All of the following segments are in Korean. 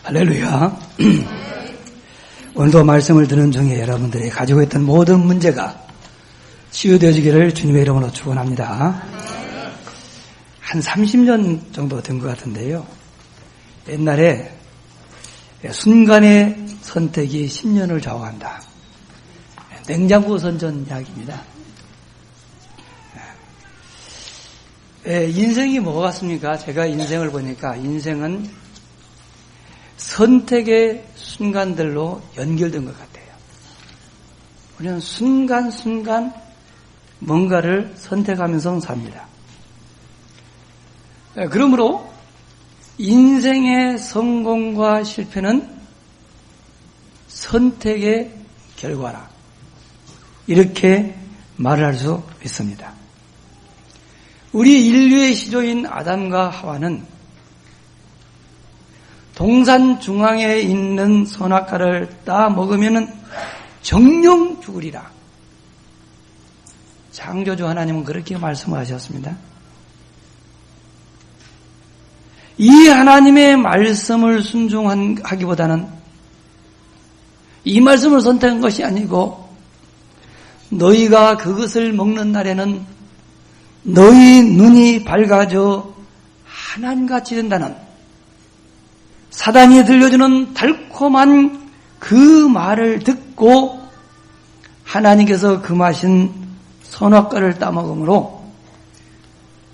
할렐루야. 오늘도 말씀을 듣는 중에 여러분들이 가지고 있던 모든 문제가 치유되어지기를 주님의 이름으로 축원합니다. 한 30년 정도 된 것 같은데요. 옛날에 순간의 선택이 10년을 좌우한다. 냉장고 선전 이야기입니다. 인생이 뭐가 같습니까? 제가 인생을 보니까 인생은 선택의 순간들로 연결된 것 같아요. 우리는 순간순간 뭔가를 선택하면서 삽니다. 그러므로 인생의 성공과 실패는 선택의 결과라. 이렇게 말을 할 수 있습니다. 우리 인류의 시조인 아담과 하와는 동산 중앙에 있는 선악과를 따 먹으면 정령 죽으리라. 창조주 하나님은 그렇게 말씀하셨습니다. 이 하나님의 말씀을 순종하기보다는 이 말씀을 선택한 것이 아니고 너희가 그것을 먹는 날에는 너희 눈이 밝아져 하나님같이 된다는 사단이 들려주는 달콤한 그 말을 듣고 하나님께서 금하신 선악과를 따먹음으로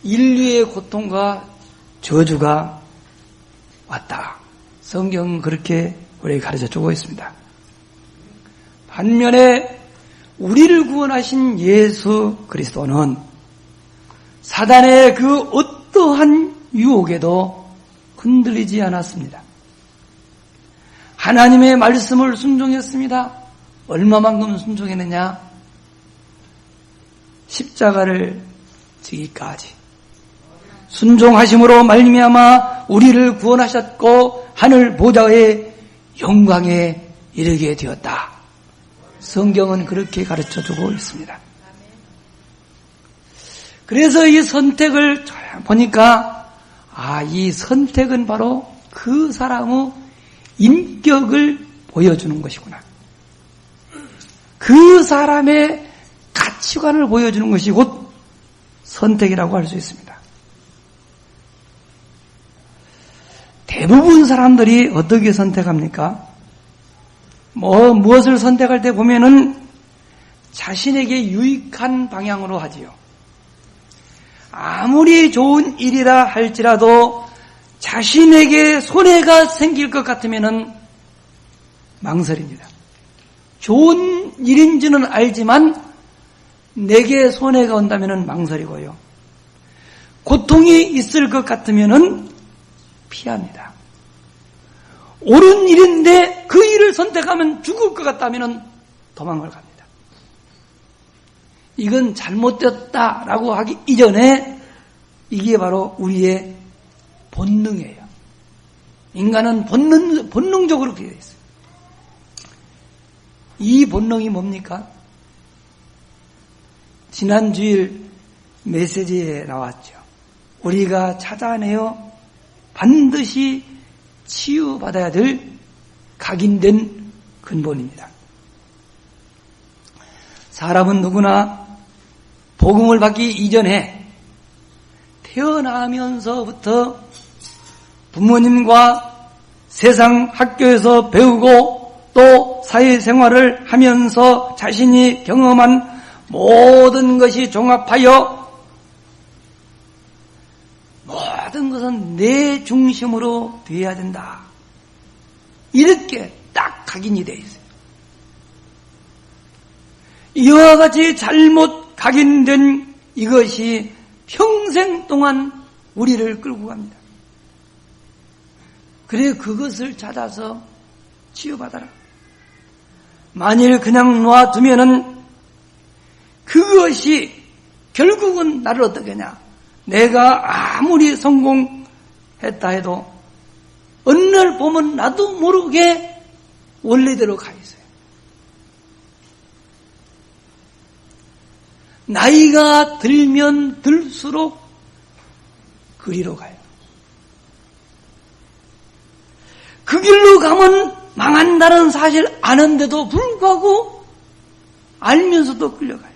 인류의 고통과 저주가 왔다. 성경은 그렇게 우리에게 가르쳐주고 있습니다. 반면에 우리를 구원하신 예수 그리스도는 사단의 그 어떠한 유혹에도 흔들리지 않았습니다. 하나님의 말씀을 순종했습니다. 얼마만큼 순종했느냐? 십자가를 지기까지. 순종하심으로 말미암아 우리를 구원하셨고 하늘 보좌의 영광에 이르게 되었다. 성경은 그렇게 가르쳐주고 있습니다. 그래서 이 선택을 보니까 이 선택은 바로 그 사람의 인격을 보여주는 것이구나. 그 사람의 가치관을 보여주는 것이 곧 선택이라고 할 수 있습니다. 대부분 사람들이 어떻게 선택합니까? 무엇을 선택할 때 보면은 자신에게 유익한 방향으로 하지요. 아무리 좋은 일이라 할지라도 자신에게 손해가 생길 것 같으면은 망설입니다. 좋은 일인지는 알지만 내게 손해가 온다면은 망설이고요. 고통이 있을 것 같으면은 피합니다. 옳은 일인데 그 일을 선택하면 죽을 것 같다면은 도망을 갑니다. 이건 잘못됐다라고 하기 이전에 이게 바로 우리의 본능이에요. 인간은 본능적으로 그렇게 되어 있어요. 이 본능이 뭡니까? 지난 주일 메시지에 나왔죠. 우리가 찾아내어 반드시 치유받아야 될 각인된 근본입니다. 사람은 누구나 복음을 받기 이전에 태어나면서부터 부모님과 세상 학교에서 배우고 또 사회생활을 하면서 자신이 경험한 모든 것이 종합하여 모든 것은 내 중심으로 되어야 된다. 이렇게 딱 각인이 되어 있어요. 이와 같이 잘못 각인된 이것이 평생 동안 우리를 끌고 갑니다. 그래 그것을 찾아서 치유받아라. 만일 그냥 놔두면은 그것이 결국은 나를 어떻게 하냐. 내가 아무리 성공했다 해도 어느 날 보면 나도 모르게 원래대로 가 있어요. 나이가 들면 들수록 그리로 가요. 그 길로 가면 망한다는 사실 아는데도 불구하고 알면서도 끌려가요.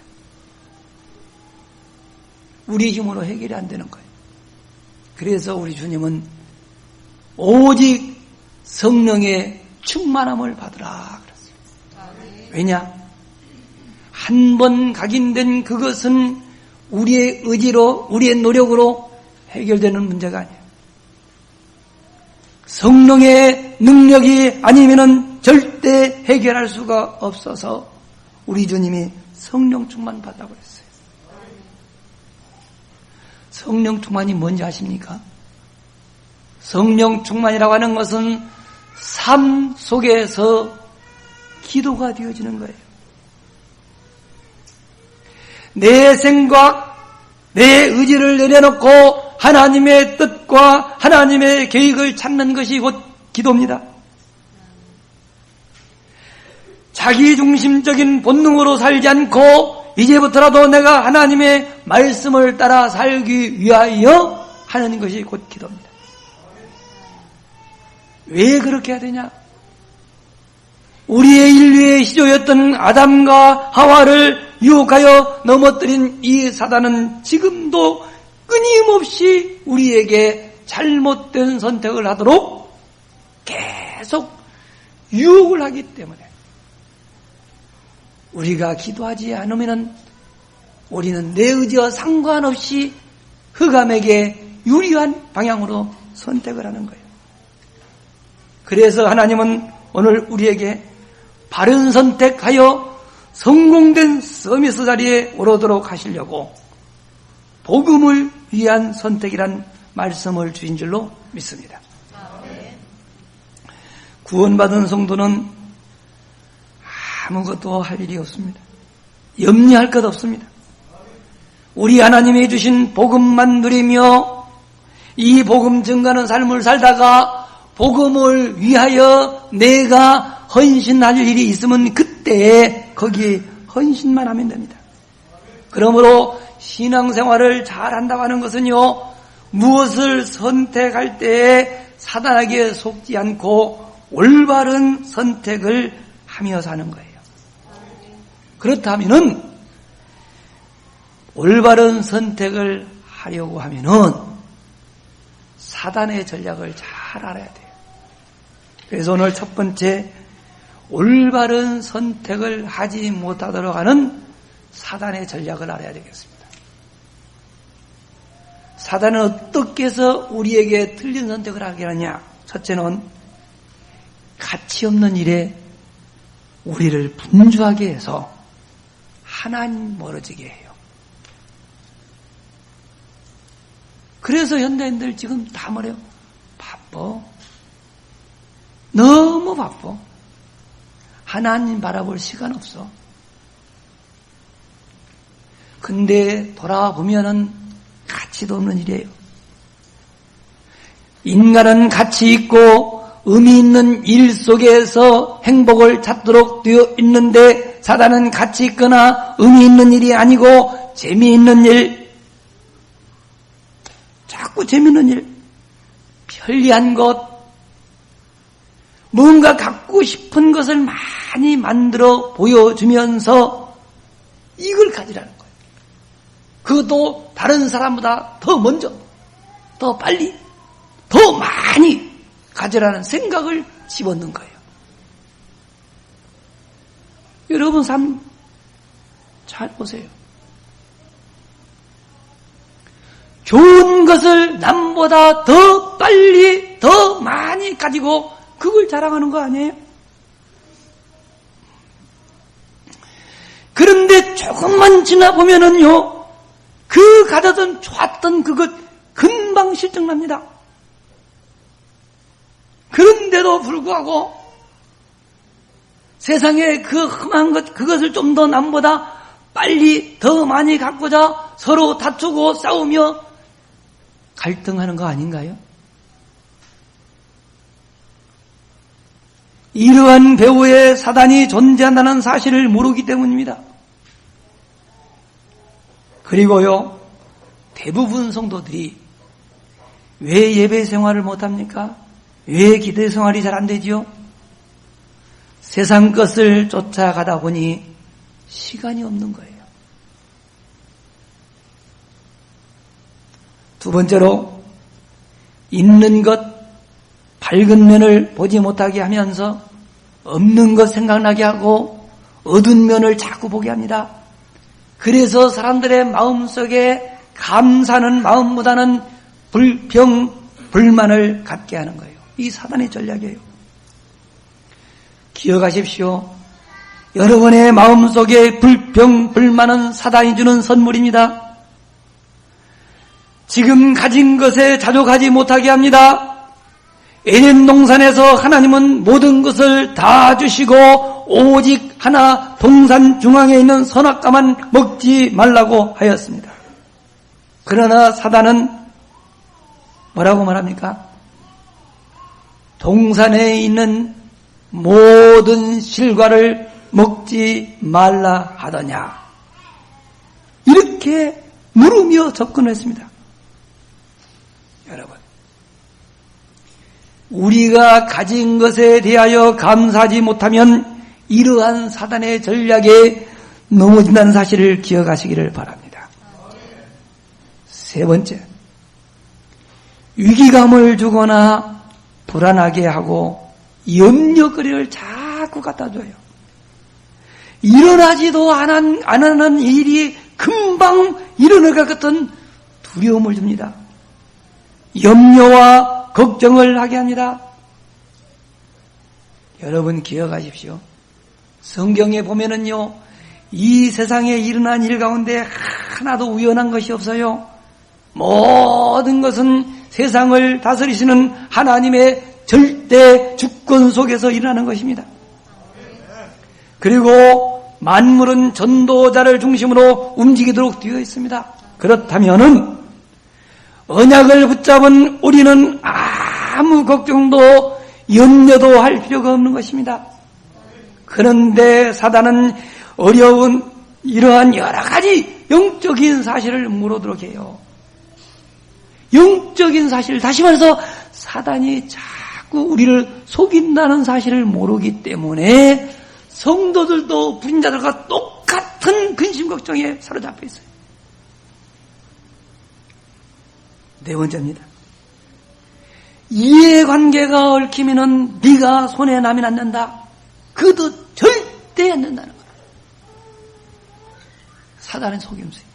우리 힘으로 해결이 안 되는 거예요. 그래서 우리 주님은 오직 성령의 충만함을 받으라 그랬어요. 왜냐? 한 번 각인된 그것은 우리의 의지로, 우리의 노력으로 해결되는 문제가 아니에요. 성령의 능력이 아니면은 절대 해결할 수가 없어서 우리 주님이 성령 충만 받다고 그랬어요. 성령 충만이 뭔지 아십니까? 성령 충만이라고 하는 것은 삶 속에서 기도가 되어지는 거예요. 내 생각, 내 의지를 내려놓고 하나님의 뜻과 하나님의 계획을 찾는 것이 곧 기도입니다. 자기중심적인 본능으로 살지 않고 이제부터라도 내가 하나님의 말씀을 따라 살기 위하여 하는 것이 곧 기도입니다. 왜 그렇게 해야 되냐? 우리의 인류의 시조였던 아담과 하와를 유혹하여 넘어뜨린 이 사단은 지금도 끊임없이 우리에게 잘못된 선택을 하도록 계속 유혹을 하기 때문에 우리가 기도하지 않으면 우리는 내 의지와 상관없이 흑암에게 유리한 방향으로 선택을 하는 거예요. 그래서 하나님은 오늘 우리에게 바른 선택하여 성공된 서밋 자리에 오르도록 하시려고 복음을 위한 선택이란 말씀을 주신 줄로 믿습니다. 구원받은 성도는 아무것도 할 일이 없습니다. 염려할 것 없습니다. 우리 하나님이 주신 복음만 누리며 이 복음 증거하는 삶을 살다가 복음을 위하여 내가 헌신할 일이 있으면 그때 거기에 헌신만 하면 됩니다. 그러므로 신앙생활을 잘한다고 하는 것은요, 무엇을 선택할 때에 사단에게 속지 않고 올바른 선택을 하며 사는 거예요. 그렇다면은 올바른 선택을 하려고 하면은 사단의 전략을 잘 알아야 돼요. 그래서 오늘 첫 번째, 올바른 선택을 하지 못하도록 하는 사단의 전략을 알아야 되겠습니다. 사단은 어떻게 해서 우리에게 틀린 선택을 하게 하느냐? 첫째는 가치 없는 일에 우리를 분주하게 해서 하나님 멀어지게 해요. 그래서 현대인들 지금 다 뭐래요? 바빠. 너무 바빠. 하나님 바라볼 시간 없어. 근데 돌아보면은 가치도 없는 일이에요. 인간은 가치 있고 의미 있는 일 속에서 행복을 찾도록 되어 있는데 사단은 가치 있거나 의미 있는 일이 아니고 재미있는 일, 자꾸 재미있는 일, 편리한 것, 뭔가 갖고 싶은 것을 많이 만들어 보여주면서 이걸 가지라는 거예요. 그것도 다른 사람보다 더 먼저, 더 빨리, 더 많이 가지라는 생각을 집어넣는 거예요. 여러분 삶 잘 보세요. 좋은 것을 남보다 더 빨리, 더 많이 가지고 그걸 자랑하는 거 아니에요? 그런데 조금만 지나보면은요, 그 가졌던 좋았던 그것 금방 실증납니다. 그런데도 불구하고 세상에 그 흠한 것, 그것을 좀 더 남보다 빨리 더 많이 갖고자 서로 다투고 싸우며 갈등하는 거 아닌가요? 이러한 배후에 사단이 존재한다는 사실을 모르기 때문입니다. 그리고요, 대부분 성도들이 왜 예배 생활을 못합니까? 왜 기도 생활이 잘 안 되지요? 세상 것을 쫓아가다 보니 시간이 없는 거예요. 두 번째로, 있는 것, 밝은 면을 보지 못하게 하면서 없는 것 생각나게 하고 어두운 면을 자꾸 보게 합니다. 그래서 사람들의 마음속에 감사하는 마음보다는 불평, 불만을 갖게 하는 거예요. 이 사단의 전략이에요. 기억하십시오. 여러분의 마음속에 불평, 불만은 사단이 주는 선물입니다. 지금 가진 것에 자족하지 못하게 합니다. 에덴 동산에서 하나님은 모든 것을 다 주시고 오직 하나 동산 중앙에 있는 선악과만 먹지 말라고 하였습니다. 그러나 사단은 뭐라고 말합니까? 동산에 있는 모든 실과를 먹지 말라 하더냐, 이렇게 물으며 접근했습니다. 여러분, 우리가 가진 것에 대하여 감사하지 못하면 이러한 사단의 전략에 넘어진다는 사실을 기억하시기를 바랍니다. 세 번째, 위기감을 주거나 불안하게 하고 염려거리를 자꾸 갖다 줘요. 일어나지도 안 하는 일이 금방 일어날 것 같은 두려움을 줍니다. 염려와 걱정을 하게 합니다. 여러분 기억하십시오. 성경에 보면은요, 이 세상에 일어난 일 가운데 하나도 우연한 것이 없어요. 모든 것은 세상을 다스리시는 하나님의 절대 주권 속에서 일어나는 것입니다. 그리고 만물은 전도자를 중심으로 움직이도록 되어 있습니다. 그렇다면은 언약을 붙잡은 우리는 아무 걱정도 염려도 할 필요가 없는 것입니다. 그런데 사단은 어려운 이러한 여러 가지 영적인 사실을 물어도록 해요. 영적인 사실, 다시 말해서 사단이 자꾸 우리를 속인다는 사실을 모르기 때문에 성도들도 불신자들과 똑같은 근심 걱정에 사로잡혀 있어요. 네 번째입니다. 이해관계가 얽히면은 네가 손에 남이 낳는다. 그도 절대 안 된다는 거예요. 사단의 속임수예요.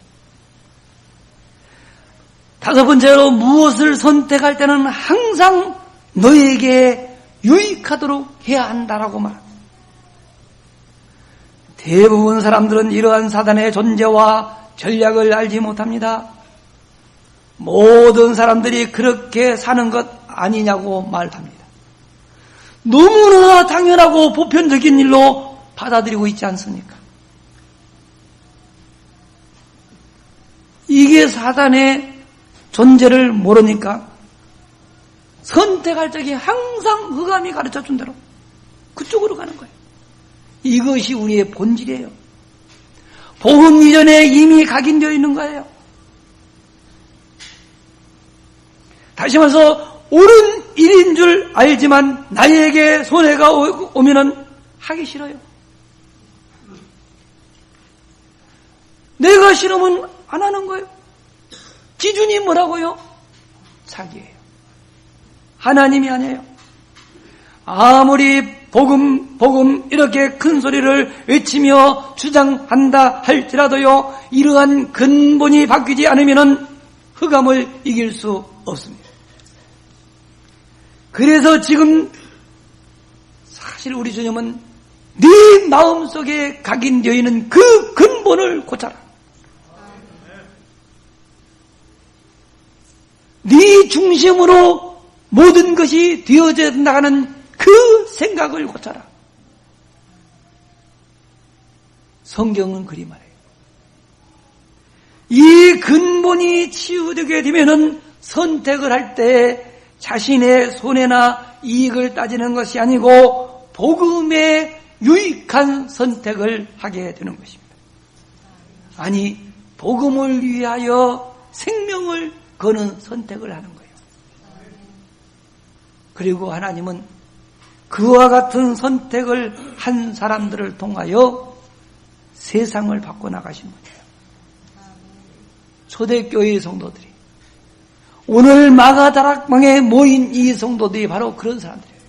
다섯 번째로, 무엇을 선택할 때는 항상 너에게 유익하도록 해야 한다라고 말합니다. 대부분 사람들은 이러한 사단의 존재와 전략을 알지 못합니다. 모든 사람들이 그렇게 사는 것 아니냐고 말합니다. 너무나 당연하고 보편적인 일로 받아들이고 있지 않습니까? 이게 사단의 존재를 모르니까 선택할 적에 항상 흑암이 가르쳐준 대로 그쪽으로 가는 거예요. 이것이 우리의 본질이에요. 복음 이전에 이미 각인되어 있는 거예요. 다시 말해서 옳은 일인 줄 알지만 나에게 손해가 오면은 하기 싫어요. 내가 싫으면 안 하는 거예요. 기준이 뭐라고요? 자기예요. 하나님이 아니에요. 아무리 복음 이렇게 큰 소리를 외치며 주장한다 할지라도요, 이러한 근본이 바뀌지 않으면은 흑암을 이길 수 없습니다. 그래서 지금 사실 우리 주님은 네 마음속에 각인되어 있는 그 근본을 고쳐라. 네 중심으로 모든 것이 되어져 나가는 그 생각을 고쳐라. 성경은 그리 말해요. 이 근본이 치유되게 되면은 선택을 할 때 자신의 손해나 이익을 따지는 것이 아니고 복음에 유익한 선택을 하게 되는 것입니다. 아니, 복음을 위하여 생명을 거는 선택을 하는 거예요. 그리고 하나님은 그와 같은 선택을 한 사람들을 통하여 세상을 바꿔나가신 분이에요. 초대교회의 성도들이, 오늘 마가다락방에 모인 이 성도들이 바로 그런 사람들이에요.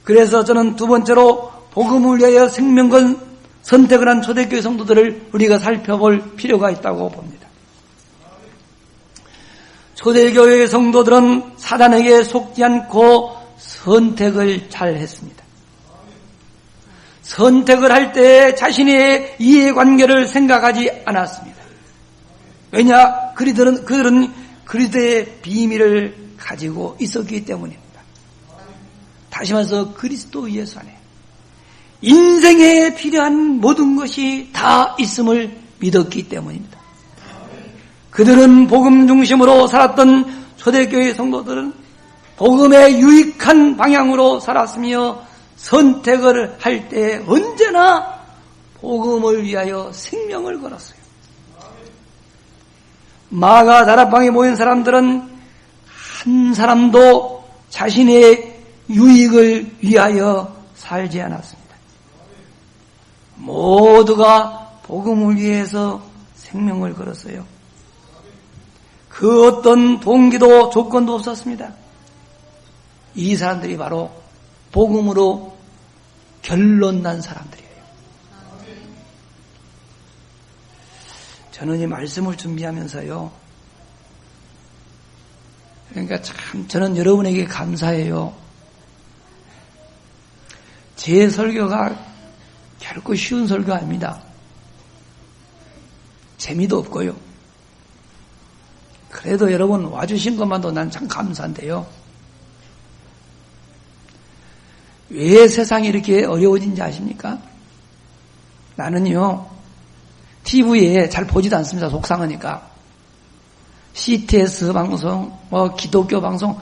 그래서 저는 두 번째로 복음을 위하여 생명건 선택을 한 초대교회 성도들을 우리가 살펴볼 필요가 있다고 봅니다. 초대교회의 성도들은 사단에게 속지 않고 선택을 잘 했습니다. 선택을 할 때 자신의 이해관계를 생각하지 않았습니다. 왜냐? 그들은 그리스도의 비밀을 가지고 있었기 때문입니다. 다시 말해서 그리스도 예수 안에 인생에 필요한 모든 것이 다 있음을 믿었기 때문입니다. 그들은 복음 중심으로 살았던 초대교회 성도들은 복음의 유익한 방향으로 살았으며 선택을 할 때 언제나 복음을 위하여 생명을 걸었어요. 마가 다락방에 모인 사람들은 한 사람도 자신의 유익을 위하여 살지 않았습니다. 모두가 복음을 위해서 생명을 걸었어요. 그 어떤 동기도 조건도 없었습니다. 이 사람들이 바로 복음으로 결론 난 사람들이에요. 저는 이 말씀을 준비하면서요, 그러니까 참 저는 여러분에게 감사해요. 제 설교가 결코 쉬운 설교 아닙니다. 재미도 없고요. 그래도 여러분 와주신 것만도 난 참 감사한데요. 왜 세상이 이렇게 어려워진지 아십니까? 나는요, TV에 잘 보지도 않습니다. 속상하니까. CTS 방송, 기독교 방송,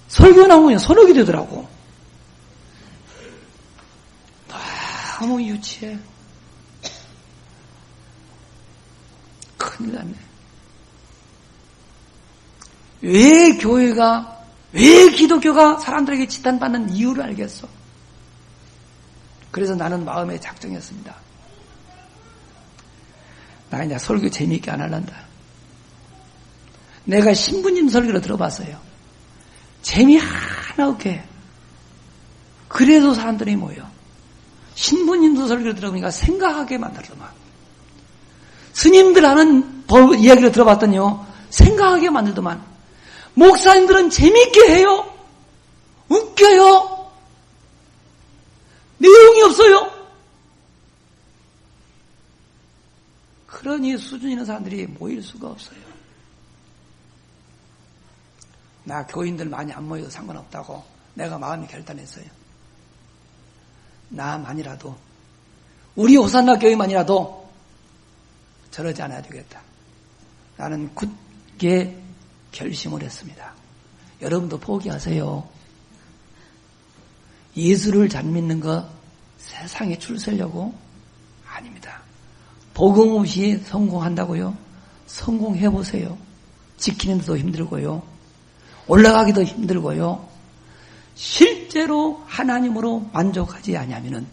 설교 나오면 손목이 되더라고. 너무 유치해. 큰일 났네. 왜 기독교가 사람들에게 지탄받는 이유를 알겠어. 그래서 나는 마음에 작정했습니다. 나 이제 설교 재미있게 안 할란다. 내가 신부님 설교를 들어봤어요. 재미 하나 없게. 그래도 사람들이 모여. 신부님도 설교를 들어보니까 생각하게 만들더만. 스님들 하는 이야기를 들어봤더니요, 생각하게 만들더만. 목사님들은 재미있게 해요. 웃겨요. 내용이 없어요. 그러니 수준 있는 사람들이 모일 수가 없어요. 나 교인들 많이 안 모여도 상관없다고 내가 마음이 결단했어요. 나만이라도, 우리 호산나 교회만이라도 저러지 않아야 되겠다. 나는 굳게 결심을 했습니다. 여러분도 포기하세요. 예수를 잘 믿는 거 세상에 줄 서려고? 아닙니다. 복음 없이 성공한다고요? 성공해보세요. 지키는 데도 힘들고요. 올라가기도 힘들고요. 실제로 하나님으로 만족하지 아니하면은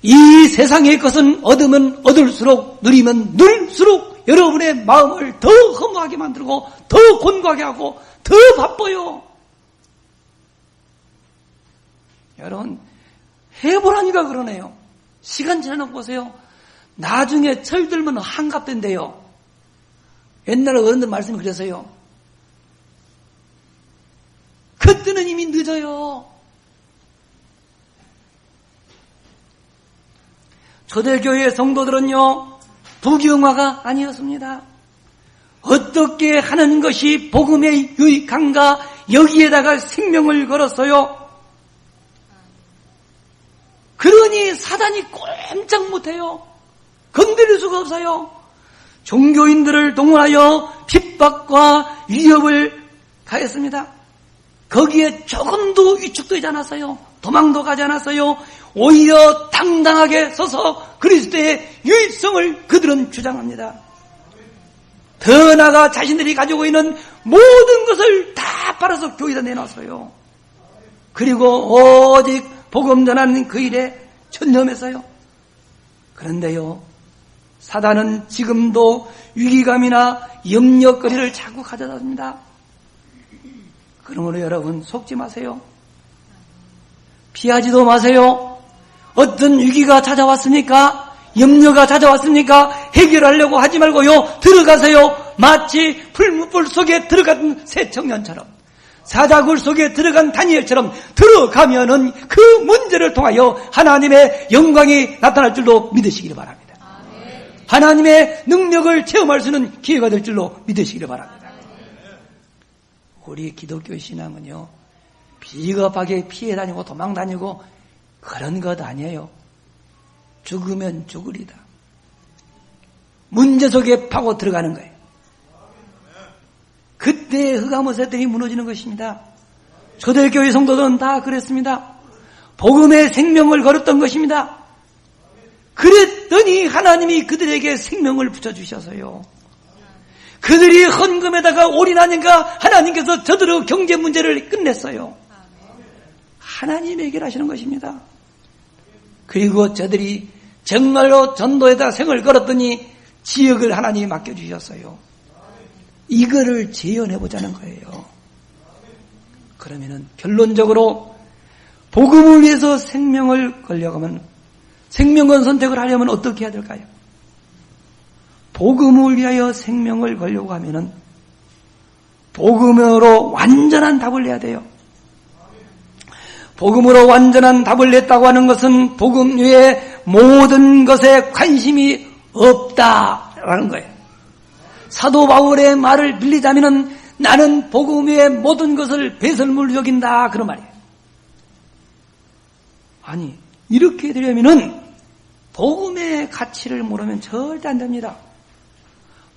이 세상의 것은 얻으면 얻을수록, 누리면 누릴수록 여러분의 마음을 더 허무하게 만들고 더 곤고하게 하고 더 바빠요. 여러분, 해보라니까 그러네요. 시간 지나놓고 보세요. 나중에 철들면 한갑된대요. 옛날에 어른들 말씀이 그래서요. 그때는 이미 늦어요. 초대교회 성도들은요, 부귀영화가 아니었습니다. 어떻게 하는 것이 복음에 유익한가, 여기에다가 생명을 걸었어요. 그러니 사단이 꼼짝 못해요. 건드릴 수가 없어요. 종교인들을 동원하여 핍박과 위협을 가했습니다. 거기에 조금도 위축되지 않았어요. 도망도 가지 않았어요. 오히려 당당하게 서서 그리스도의 유일성을 그들은 주장합니다. 더 나아가 자신들이 가지고 있는 모든 것을 다 팔아서 교회에다 내놨어요. 그리고 오직 복음 전하는 그 일에 전념했어요. 그런데요, 사단은 지금도 위기감이나 염려거리를 자꾸 가져다 줍니다. 그러므로 여러분 속지 마세요. 피하지도 마세요. 어떤 위기가 찾아왔습니까? 염려가 찾아왔습니까? 해결하려고 하지 말고요, 들어가세요. 마치 풀무불 속에 들어간 새 청년처럼, 사자굴 속에 들어간 다니엘처럼 들어가면은 그 문제를 통하여 하나님의 영광이 나타날 줄로 믿으시기를 바랍니다. 하나님의 능력을 체험할 수 있는 기회가 될 줄로 믿으시기를 바랍니다. 우리 기독교 신앙은요, 비겁하게 피해 다니고 도망 다니고 그런 것 아니에요. 죽으면 죽으리다. 문제 속에 파고 들어가는 거예요. 그때 흑암의새들이 무너지는 것입니다. 초대교회 성도들은 다 그랬습니다. 복음의 생명을 걸었던 것입니다. 그랬더니 하나님이 그들에게 생명을 붙여주셔서요, 그들이 헌금에다가 올인하니까 하나님께서 저들의 경제 문제를 끝냈어요. 하나님 해결하시는 것입니다. 그리고 저들이 정말로 전도에다 생을 걸었더니 지역을 하나님이 맡겨주셨어요. 이거를 재현해보자는 거예요. 그러면은 결론적으로 복음을 위해서 생명을 걸려가면, 생명건 선택을 하려면 어떻게 해야 될까요? 복음을 위하여 생명을 걸려고 하면은 복음으로 완전한 답을 내야 돼요. 복음으로 완전한 답을 냈다고 하는 것은 복음 외에 모든 것에 관심이 없다라는 거예요. 사도 바울의 말을 빌리자면은 나는 복음 외의 모든 것을 배설물로 여긴다, 그런 말이에요. 아니, 이렇게 되려면은 복음의 가치를 모르면 절대 안 됩니다.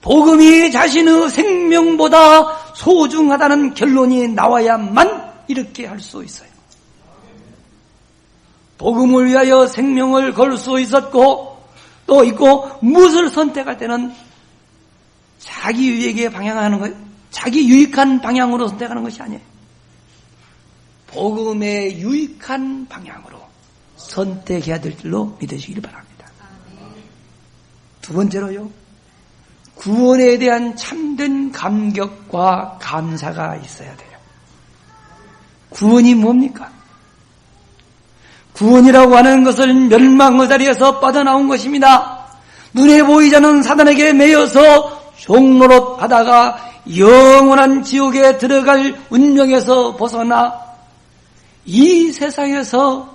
복음이 자신의 생명보다 소중하다는 결론이 나와야만 이렇게 할 수 있어요. 복음을 위하여 생명을 걸 수 있었고 또 있고, 무엇을 선택할 때는 자기 유익에 방향하는 것, 자기 유익한 방향으로 선택하는 것이 아니에요. 복음의 유익한 방향으로 선택해야 될 줄로 믿으시길 바랍니다. 두 번째로요, 구원에 대한 참된 감격과 감사가 있어야 돼요. 구원이 뭡니까? 구원이라고 하는 것은 멸망의 자리에서 빠져나온 것입니다. 눈에 보이지 않는 사단에게 매여서 종노릇 하다가 영원한 지옥에 들어갈 운명에서 벗어나 이 세상에서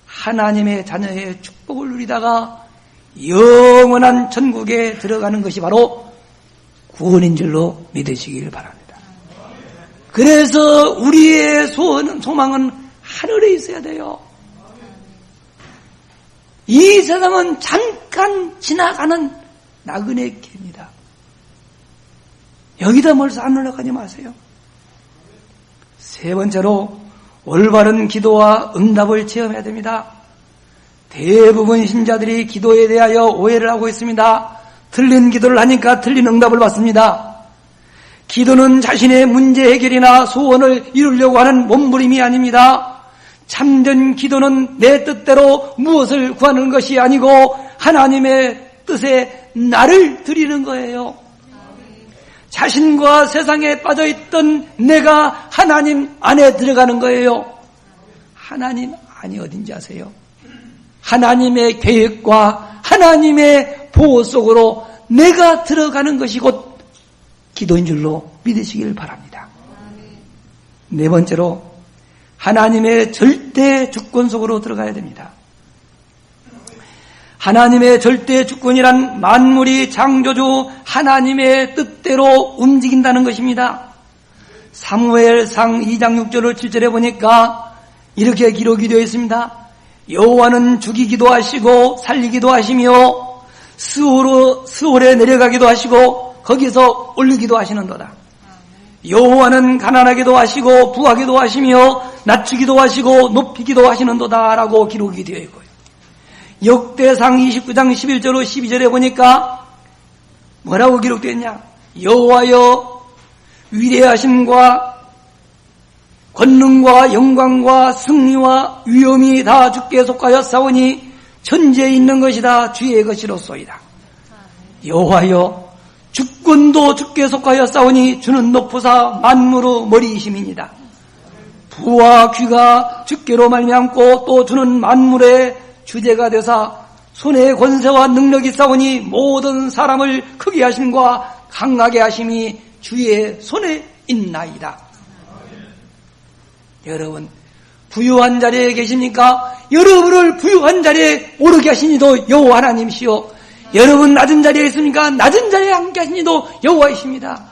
하나님의 자녀의 축복을 누리다가 영원한 천국에 들어가는 것이 바로 구원인 줄로 믿으시길 바랍니다. 그래서 우리의 소망은 하늘에 있어야 돼요. 이 세상은 잠깐 지나가는 나그네 길입니다. 여기다 멀서 안 올라가지 마세요. 세 번째로 올바른 기도와 응답을 체험해야 됩니다. 대부분 신자들이 기도에 대하여 오해를 하고 있습니다. 틀린 기도를 하니까 틀린 응답을 받습니다. 기도는 자신의 문제 해결이나 소원을 이루려고 하는 몸부림이 아닙니다. 참된 기도는 내 뜻대로 무엇을 구하는 것이 아니고 하나님의 뜻에 나를 드리는 거예요. 자신과 세상에 빠져있던 내가 하나님 안에 들어가는 거예요. 하나님 안이 어딘지 아세요? 하나님의 계획과 하나님의 보호 속으로 내가 들어가는 것이 곧 기도인 줄로 믿으시길 바랍니다. 네 번째로 하나님의 절대 주권 속으로 들어가야 됩니다. 하나님의 절대 주권이란 만물이 창조주 하나님의 뜻대로 움직인다는 것입니다. 사무엘상 2장 6절을 7절에 보니까 이렇게 기록이 되어 있습니다. 여호와는 죽이기도 하시고 살리기도 하시며 스올에 내려가기도 하시고 거기서 올리기도 하시는도다. 여호와는 가난하기도 하시고 부하기도 하시며 낮추기도 하시고 높이기도 하시는도다 라고 기록이 되어 있고요. 역대상 29장 11절로 12절에 보니까 뭐라고 기록되어 있냐? 여호와여 위대하심과 권능과 영광과 승리와 위엄이 다 주께 속하였사오니 천지에 있는 것이 다 주의 것이로소이다. 여호와여 주권도 주께 속하였사오니 주는 높으사 만물의 머리이심이니이다. 부와 귀가 주께로 말미암고 또 주는 만물의 주제가 되사 손에 권세와 능력이 있사오니 모든 사람을 크게 하심과 강하게 하심이 주의 손에 있나이다. 여러분 부유한 자리에 계십니까? 여러분을 부유한 자리에 오르게 하신 이도 여호와 하나님이시오. 여러분 낮은 자리에 있습니까? 낮은 자리에 함께 하신 이도 여호와이십니다.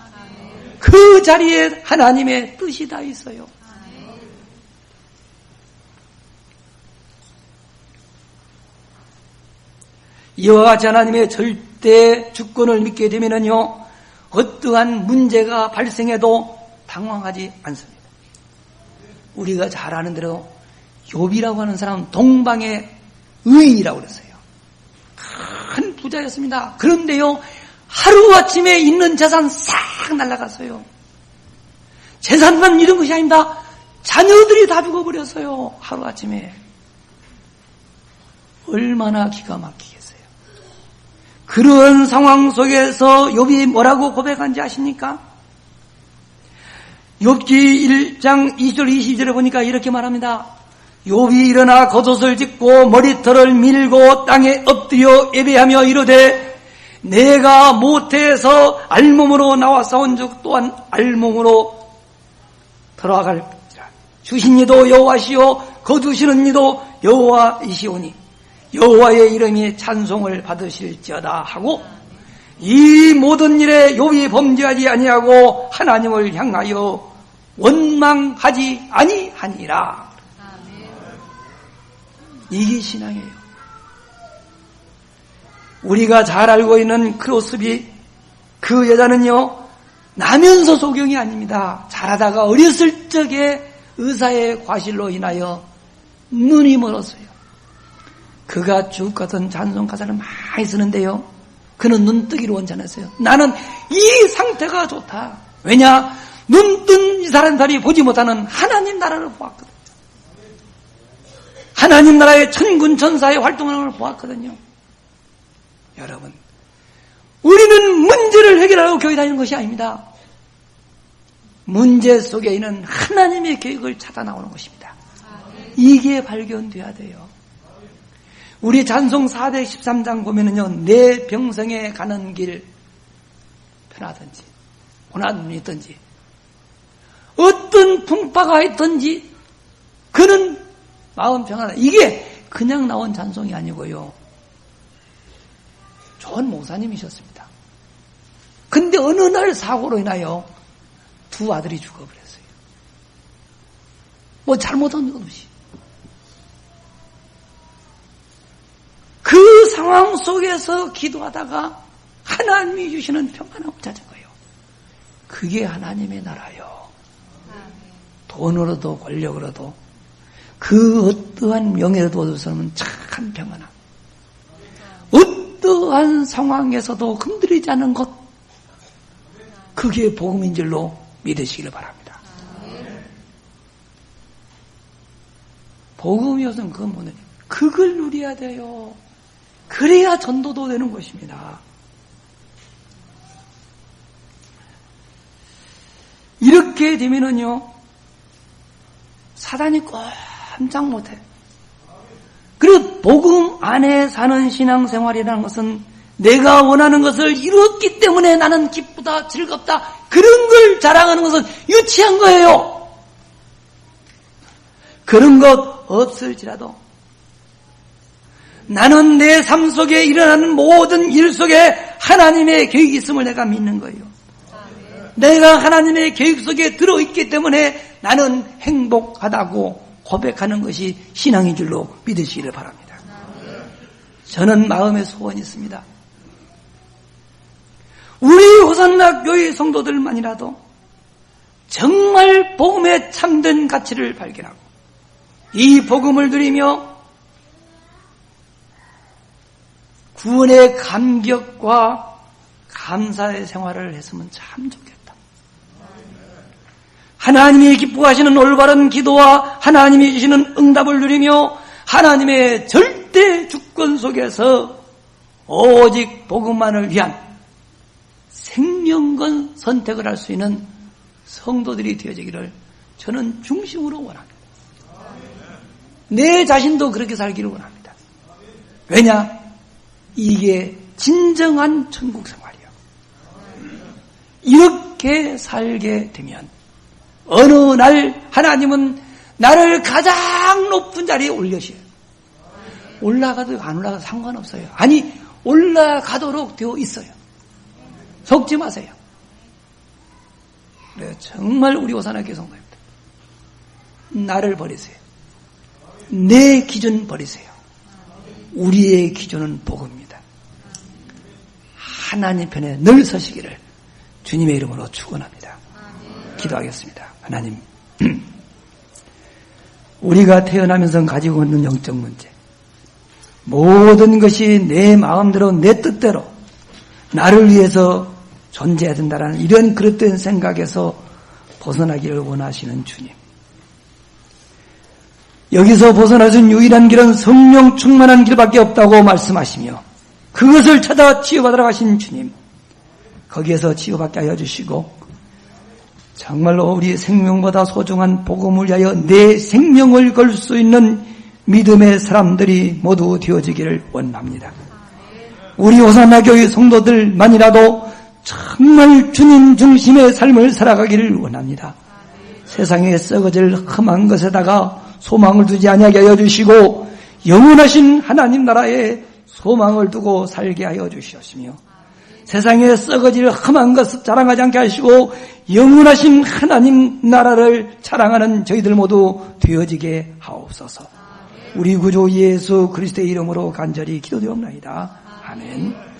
그 자리에 하나님의 뜻이 다 있어요. 이와 같이 하나님의 절대 주권을 믿게 되면은요, 어떠한 문제가 발생해도 당황하지 않습니다. 우리가 잘 아는 대로 욥이라고 하는 사람은 동방의 의인이라고 그랬어요. 큰 부자였습니다. 그런데요, 하루아침에 있는 재산 싹 날아갔어요. 재산만 잃은 것이 아닙니다. 자녀들이 다 죽어버렸어요. 하루아침에. 얼마나 기가 막히겠어요. 그런 상황 속에서 욥이 뭐라고 고백한지 아십니까? 욥기 1장 20절 22절에 보니까 이렇게 말합니다. 욥이 일어나 겉옷을 찢고 머리털을 밀고 땅에 엎드려 예배하며 이르되 내가 모태에서 알몸으로 나와싸운즉 또한 알몸으로 돌아갈지라. 주신 이도 여호와시오 거두시는 이도 여호와이시오니 여호와의 이름이 찬송을 받으실지어다 하고 이 모든 일에 욥이 범죄하지 아니하고 하나님을 향하여 원망하지 아니하니라. 이게 신앙이에요. 우리가 잘 알고 있는 크로스비 그 여자는요 나면서 소경이 아닙니다. 자라다가 어렸을 적에 의사의 과실로 인하여 눈이 멀었어요. 그가 쭉 가던 찬송 가사를 많이 쓰는데요, 그는 눈뜨기로 원찬했어요. 나는 이 상태가 좋다. 왜냐? 눈뜬 이 사람들이 보지 못하는 하나님 나라를 보았거든요. 하나님 나라의 천군 천사의 활동하는 걸 보았거든요. 여러분, 우리는 문제를 해결하려고 교회 다니는 것이 아닙니다. 문제 속에 있는 하나님의 계획을 찾아 나오는 것입니다. 이게 발견돼야 돼요. 우리 찬송 4대 13장 보면은요, 내 평생에 가는 길 편하든지 고난이 있든지 어떤 풍파가 있든지 그는 마음 평안하다. 이게 그냥 나온 찬송이 아니고요, 좋은 목사님이셨습니다. 근데 어느 날 사고로 인하여 두 아들이 죽어버렸어요. 뭐 잘못한 것 없이. 그 상황 속에서 기도하다가 하나님이 주시는 평안함을 찾은 거예요. 그게 하나님의 나라요. 돈으로도 권력으로도 그 어떠한 명예로도 얻을 수 없는 참 평안함. 어떠한 상황에서도 흔들리지 않는 것, 그게 복음인 줄로 믿으시기를 바랍니다. 복음이어서는 그건 뭐냐? 그걸 누려야 돼요. 그래야 전도도 되는 것입니다. 이렇게 되면은요, 사단이 꼼짝 못해. 그리고 복음 안에 사는 신앙생활이라는 것은 내가 원하는 것을 이루었기 때문에 나는 기쁘다, 즐겁다, 그런 걸 자랑하는 것은 유치한 거예요. 그런 것 없을지라도 나는 내 삶 속에 일어나는 모든 일 속에 하나님의 계획이 있음을 내가 믿는 거예요. 내가 하나님의 계획 속에 들어있기 때문에 나는 행복하다고 고백하는 것이 신앙인 줄로 믿으시기를 바랍니다. 저는 마음의 소원이 있습니다. 우리 호산나 교회 성도들만이라도 정말 복음의 참된 가치를 발견하고 이 복음을 누리며 구원의 감격과 감사의 생활을 했으면 참 좋겠다. 하나님이 기뻐하시는 올바른 기도와 하나님이 주시는 응답을 누리며 하나님의 절대 주권 속에서 오직 복음만을 위한 생명건 선택을 할 수 있는 성도들이 되어지기를 저는 중심으로 원합니다. 내 자신도 그렇게 살기를 원합니다. 왜냐? 이게 진정한 천국 생활이요. 이렇게 살게 되면 어느 날 하나님은 나를 가장 높은 자리에 올려주세요. 올라가도 안 올라가도 상관없어요. 아니, 올라가도록 되어 있어요. 속지 마세요. 네, 정말 우리 오산학교 성도입니다. 나를 버리세요. 내 기준 버리세요. 우리의 기준은 복음입니다. 하나님 편에 늘 서시기를 주님의 이름으로 축원합니다. 기도하겠습니다. 하나님, 우리가 태어나면서 가지고 있는 영적 문제, 모든 것이 내 마음대로 내 뜻대로 나를 위해서 존재해야 된다는 이런 그릇된 생각에서 벗어나기를 원하시는 주님, 여기서 벗어날 수 있는 유일한 길은 성령 충만한 길밖에 없다고 말씀하시며 그것을 찾아 치유받으러 가신 주님, 거기에서 치유받게 하여 주시고 정말로 우리의 생명보다 소중한 복음을 위하여 내 생명을 걸 수 있는 믿음의 사람들이 모두 되어지기를 원합니다. 우리 호산나 교회 성도들만이라도 정말 주님 중심의 삶을 살아가기를 원합니다. 세상에 썩어질 험한 것에다가 소망을 두지 아니하게 하여 주시고 영원하신 하나님 나라에 소망을 두고 살게 하여 주시옵시며 세상에 썩어질 험한 것을 자랑하지 않게 하시고 영원하신 하나님 나라를 자랑하는 저희들 모두 되어지게 하옵소서. 우리 구주 예수 그리스도의 이름으로 간절히 기도드리옵나이다. 아멘.